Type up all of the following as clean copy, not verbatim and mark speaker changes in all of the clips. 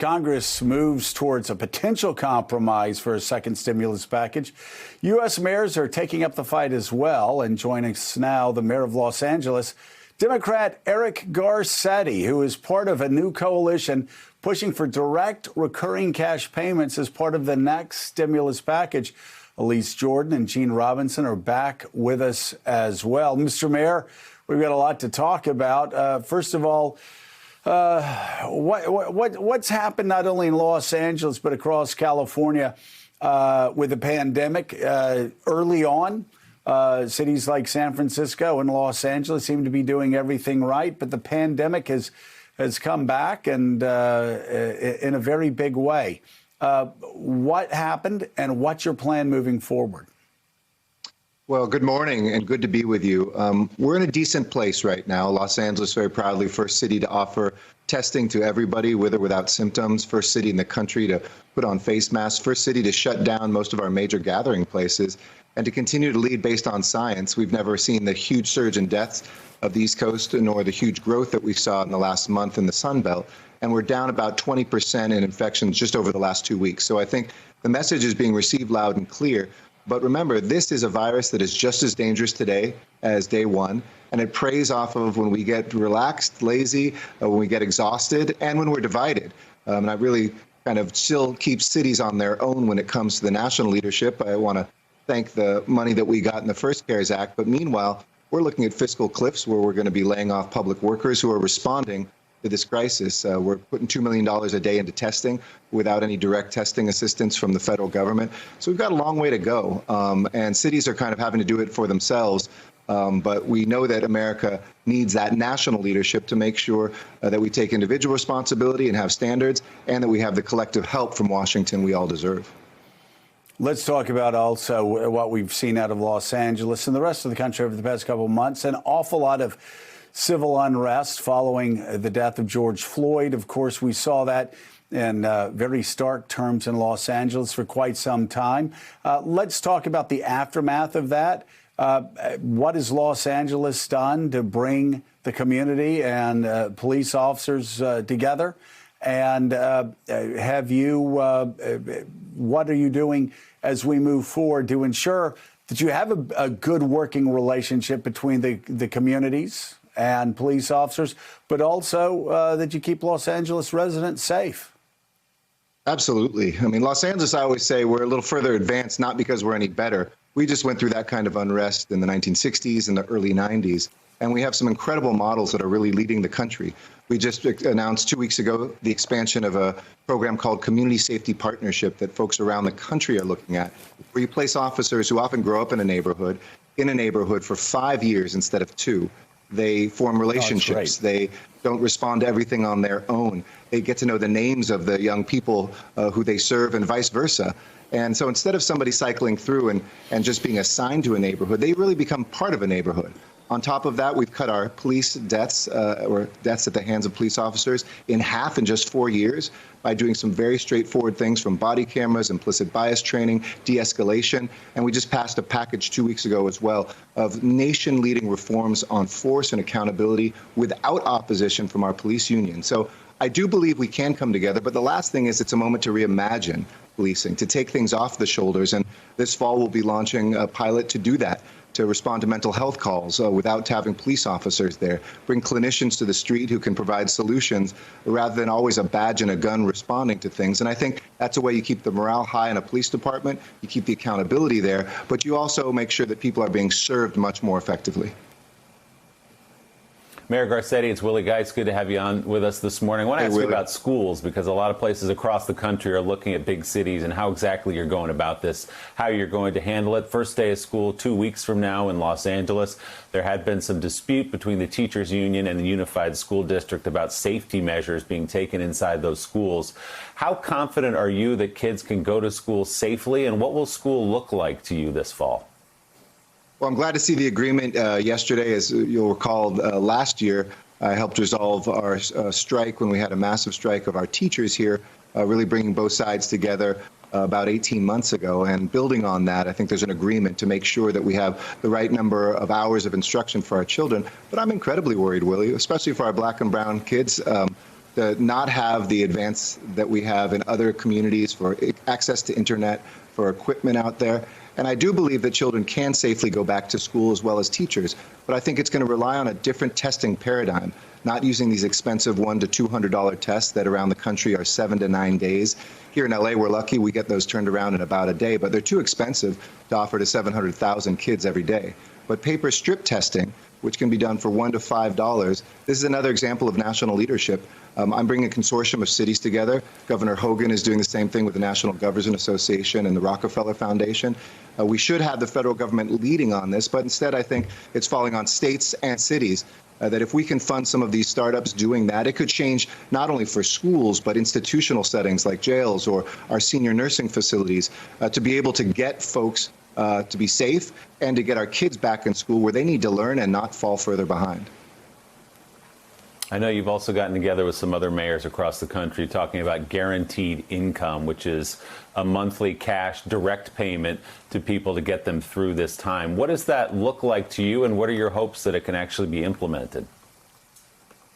Speaker 1: Congress moves towards a potential compromise for a second stimulus package. U.S. mayors are taking up the fight as well. And joining us now, the mayor of Los Angeles, Democrat Eric Garcetti, who is part of a new coalition pushing for direct recurring cash payments as part of the next stimulus package. Elise Jordan and Gene Robinson are back with us as well. Mr. Mayor, we've got a lot to talk about. First of all, what's happened not only in Los Angeles but across California with the pandemic early on? Cities like San Francisco and Los Angeles seem to be doing everything right, but the pandemic has come back and in a very big way. What happened and what's your plan moving forward?
Speaker 2: Well, good morning and good to be with you. We're in a decent place right now. Los Angeles, very proudly, first city to offer testing to everybody with or without symptoms, first city in the country to put on face masks, first city to shut down most of our major gathering places, and to continue to lead based on science. We've never seen the huge surge in deaths of the East Coast nor the huge growth that we saw in the last month in the Sun Belt. And we're down about 20% in infections just over the last 2 weeks. So I think the message is being received loud and clear. But remember, this is a virus that is just as dangerous today as day one, and it preys off of when we get relaxed, lazy, when we get exhausted, and when we're divided. And I really kind of still keep cities on their own when it comes to the national leadership. I want to thank the money that we got in the first CARES Act. But meanwhile, we're looking at fiscal cliffs where we're going to be laying off public workers who are responding to this crisis. We're putting $2 million a day into testing without any direct testing assistance from the federal government. So we've got a long way to go. And cities are kind of having to do it for themselves. But we know that America needs that national leadership to make sure that we take individual responsibility and have standards, and that we have the collective help from Washington we all deserve.
Speaker 1: Let's talk about also what we've seen out of Los Angeles and the rest of the country over the past couple of months. An awful lot of civil unrest following the death of George Floyd. Of course, we saw that in very stark terms in Los Angeles for quite some time. Let's talk about the aftermath of that. What has Los Angeles done to bring the community and police officers together? And what are you doing as we move forward to ensure that you have a good working relationship between the communities and police officers, but also that you keep Los Angeles residents safe?
Speaker 2: Absolutely. I mean, Los Angeles, I always say we're a little further advanced, not because we're any better. We just went through that kind of unrest in the 1960s and the early 90s. And we have some incredible models that are really leading the country. We just announced 2 weeks ago the expansion of a program called Community Safety Partnership that folks around the country are looking at, where you place officers who often grow up in a neighborhood for 5 years instead of 2. They form relationships. They don't respond to everything on their own. They get to know the names of the young people who they serve and vice versa. And so instead of somebody cycling through and just being assigned to a neighborhood, they really become part of a neighborhood. On top of that, we've cut our police deaths or deaths at the hands of police officers in half in just 4 years by doing some very straightforward things from body cameras, implicit bias training, de-escalation. And we just passed a package 2 weeks ago as well of nation-leading reforms on force and accountability without opposition from our police union. So I do believe we can come together. But the last thing is it's a moment to reimagine policing, to take things off the shoulders. And this fall, we'll be launching a pilot to do that, to respond to mental health calls without having police officers there, bring clinicians to the street who can provide solutions rather than always a badge and a gun responding to things. And I think that's a way you keep the morale high in a police department, you keep the accountability there, but you also make sure that people are being served much more effectively.
Speaker 3: Mayor Garcetti, it's Willie Geist. Good to have you on with us this morning. I want to ask you about schools, because a lot of places across the country are looking at big cities and how exactly you're going about this, how you're going to handle it. First day of school 2 weeks from now in Los Angeles. There had been some dispute between the teachers union and the Unified School District about safety measures being taken inside those schools. How confident are you that kids can go to school safely, and what will school look like to you this fall?
Speaker 2: Well, I'm glad to see the agreement yesterday. As you'll recall, last year, I helped resolve our strike when we had a massive strike of our teachers here, really bringing both sides together about 18 months ago. And building on that, I think there's an agreement to make sure that we have the right number of hours of instruction for our children. But I'm incredibly worried, Willie, especially for our black and brown kids. to not have the advance that we have in other communities for access to internet, for equipment out there. And I do believe that children can safely go back to school as well as teachers, but I think it's going to rely on a different testing paradigm, not using these expensive $100 to $200 tests that around the country are 7 to 9 days. Here in LA, we're lucky we get those turned around in about a day, but they're too expensive to offer to 700,000 kids every day. But paper strip testing, which can be done for $1 to $5, this is another example of national leadership. I'm bringing a consortium of cities together. Governor Hogan is doing the same thing with the National Governors Association and the Rockefeller Foundation. We should have the federal government leading on this, but instead I think it's falling on states and cities that if we can fund some of these startups doing that, it could change not only for schools, but institutional settings like jails or our senior nursing facilities to be able to get folks to be safe and to get our kids back in school where they need to learn and not fall further behind.
Speaker 3: I know you've also gotten together with some other mayors across the country talking about guaranteed income, which is a monthly cash direct payment to people to get them through this time. What does that look like to you, and what are your hopes that it can actually be implemented?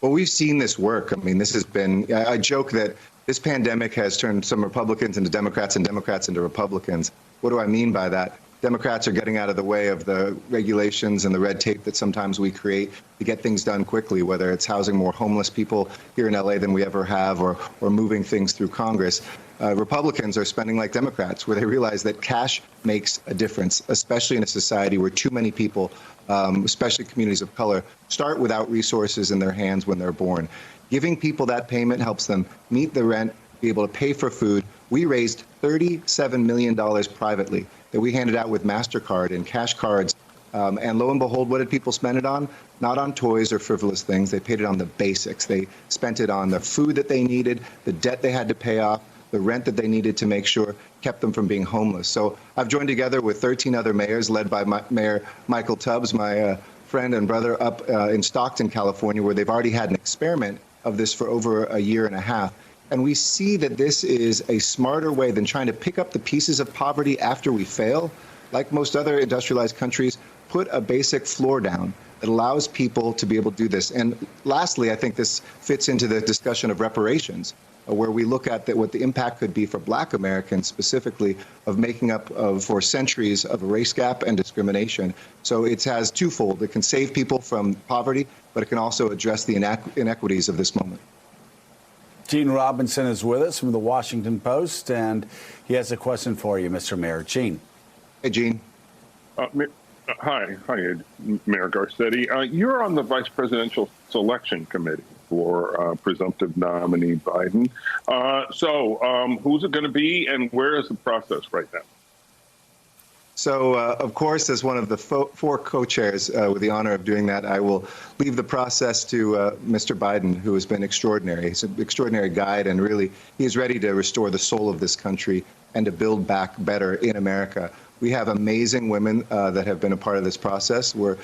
Speaker 2: Well, we've seen this work. I mean, this has been, I joke that this pandemic has turned some Republicans into Democrats and Democrats into Republicans. What do I mean by that? Democrats are getting out of the way of the regulations and the red tape that sometimes we create to get things done quickly, whether it's housing more homeless people here in LA than we ever have or moving things through Congress. Republicans are spending like Democrats, where they realize that cash makes a difference, especially in a society where too many people, especially communities of color, start without resources in their hands when they're born. Giving people that payment helps them meet the rent, be able to pay for food. We raised $37 million privately that we handed out with MasterCard and cash cards. And lo and behold, what did people spend it on? Not on toys or frivolous things. They paid it on the basics. They spent it on the food that they needed, the debt they had to pay off, the rent that they needed to make sure kept them from being homeless. So I've joined together with 13 other mayors led by Mayor Michael Tubbs, my friend and brother up in Stockton, California, where they've already had an experiment of this for over a year and a half. And we see that this is a smarter way than trying to pick up the pieces of poverty after we fail. Like most other industrialized countries, put a basic floor down that allows people to be able to do this. And lastly, I think this fits into the discussion of reparations, where we look at what the impact could be for Black Americans specifically of making up for centuries of a race gap and discrimination. So it has twofold. It can save people from poverty, but it can also address the inequities of this moment.
Speaker 1: Gene Robinson is with us from the Washington Post, and he has a question for you, Mr. Mayor. Gene.
Speaker 2: Hey, Gene.
Speaker 4: Hi, Mayor Garcetti. You're on the Vice Presidential Selection Committee for presumptive nominee Biden. So who's it going to be, and where is the process right now?
Speaker 2: So, of course, as one of the four co-chairs with the honor of doing that, I will leave the process to Mr. Biden, who has been extraordinary. He's an extraordinary guide, and really, he's ready to restore the soul of this country and to build back better in America. We have amazing women that have been a part of this process. We're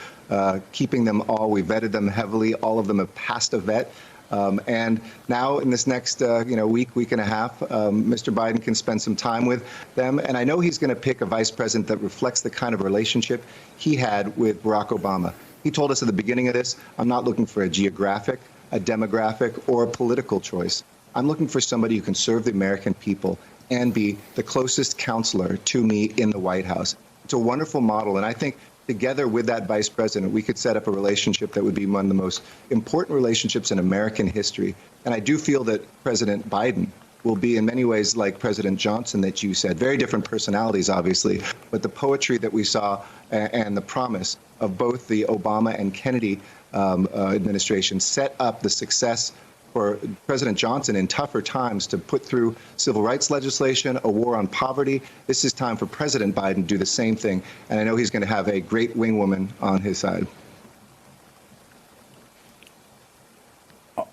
Speaker 2: keeping them all. We vetted them heavily. All of them have passed a vet. And now in this next week and a half, Mr. Biden can spend some time with them. And I know he's going to pick a vice president that reflects the kind of relationship he had with Barack Obama. He told us at the beginning of this, I'm not looking for a geographic, a demographic, or a political choice. I'm looking for somebody who can serve the American people and be the closest counselor to me in the White House. It's a wonderful model. And I think together with that vice president, we could set up a relationship that would be one of the most important relationships in American history. And I do feel that President Biden will be in many ways like President Johnson that you said. Very different personalities, obviously, but the poetry that we saw and the promise of both the Obama and Kennedy administration set up the success for President Johnson in tougher times to put through civil rights legislation, a war on poverty. This is time for President Biden to do the same thing. And I know he's going to have a great wingwoman on his side.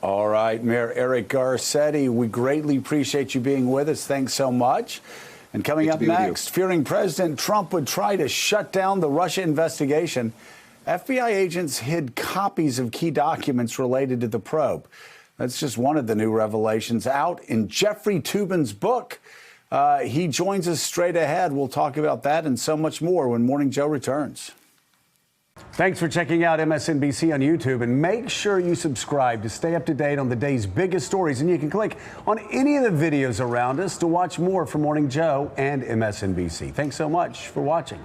Speaker 1: All right, Mayor Eric Garcetti, we greatly appreciate you being with us. Thanks so much. And coming up next, fearing President Trump would try to shut down the Russia investigation, FBI agents hid copies of key documents related to the probe. That's just one of the new revelations out in Jeffrey Toobin's book. He joins us straight ahead. We'll talk about that and so much more when Morning Joe returns. Thanks for checking out MSNBC on YouTube, and make sure you subscribe to stay up to date on the day's biggest stories. And you can click on any of the videos around us to watch more from Morning Joe and MSNBC. Thanks so much for watching.